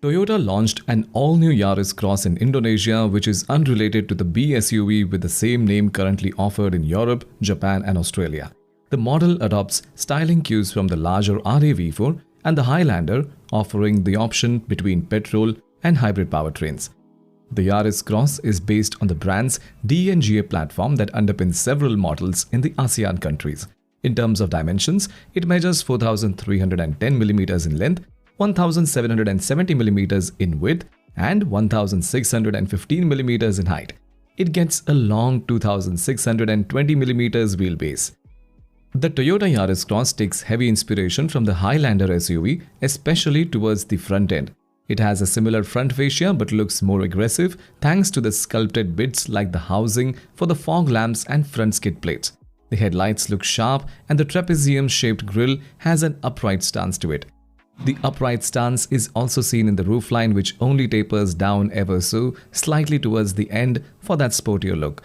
Toyota launched an all-new Yaris Cross in Indonesia, which is unrelated to the B SUV with the same name currently offered in Europe, Japan and Australia. The model adopts styling cues from the larger RAV4 and the Highlander, offering the option between petrol and hybrid powertrains. The Yaris Cross is based on the brand's DNGA platform that underpins several models in the ASEAN countries. In terms of dimensions, it measures 4,310 mm in length, 1,770 mm in width, and 1,615 mm in height. It gets a long 2,620 mm wheelbase. The Toyota Yaris Cross takes heavy inspiration from the Highlander SUV, especially towards the front end. It has a similar front fascia but looks more aggressive thanks to the sculpted bits like the housing for the fog lamps and front skid plates. The headlights look sharp and the trapezium-shaped grille has an upright stance to it. The upright stance is also seen in the roofline, which only tapers down ever so slightly towards the end for that sportier look.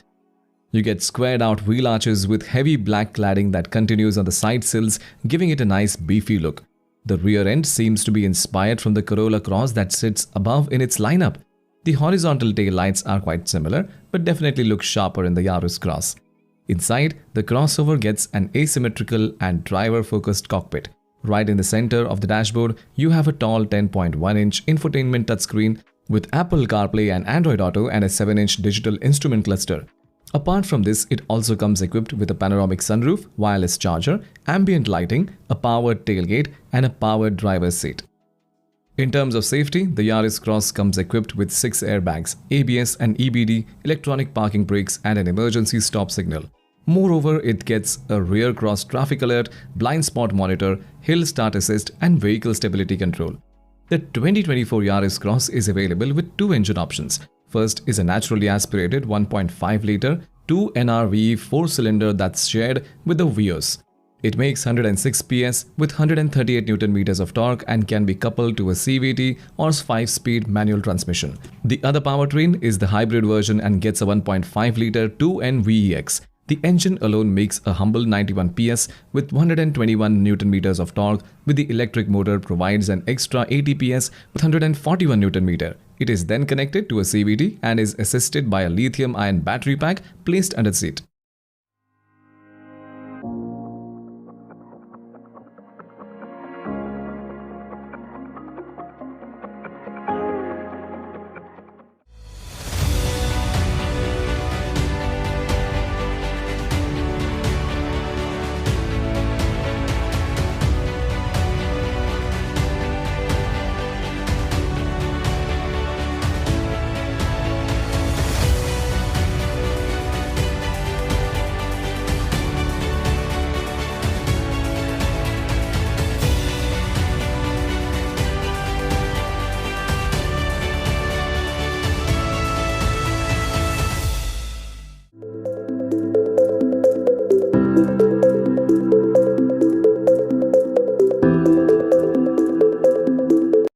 You get squared out wheel arches with heavy black cladding that continues on the side sills, giving it a nice beefy look. The rear end seems to be inspired from the Corolla Cross that sits above in its lineup. The horizontal tail lights are quite similar, but definitely look sharper in the Yaris Cross. Inside, the crossover gets an asymmetrical and driver-focused cockpit. Right in the center of the dashboard, you have a tall 10.1-inch infotainment touchscreen with Apple CarPlay and Android Auto and a 7-inch digital instrument cluster. Apart from this, it also comes equipped with a panoramic sunroof, wireless charger, ambient lighting, a powered tailgate, and a powered driver's seat. In terms of safety, the Yaris Cross comes equipped with 6 airbags, ABS and EBD, electronic parking brakes, and an emergency stop signal. Moreover, it gets a rear cross traffic alert, blind spot monitor, hill start assist, and vehicle stability control. The 2024 Yaris Cross is available with 2 engine options. First is a naturally aspirated 1.5-litre 2NRVE 4-cylinder that's shared with the Vios. It makes 106 PS with 138 Nm of torque and can be coupled to a CVT or 5-speed manual transmission. The other powertrain is the hybrid version and gets a 1.5-litre 2NVEX. The engine alone makes a humble 91 PS with 121 Nm of torque, with the electric motor provides an extra 80 PS with 141 Nm. It is then connected to a CVT and is assisted by a lithium-ion battery pack placed under the seat.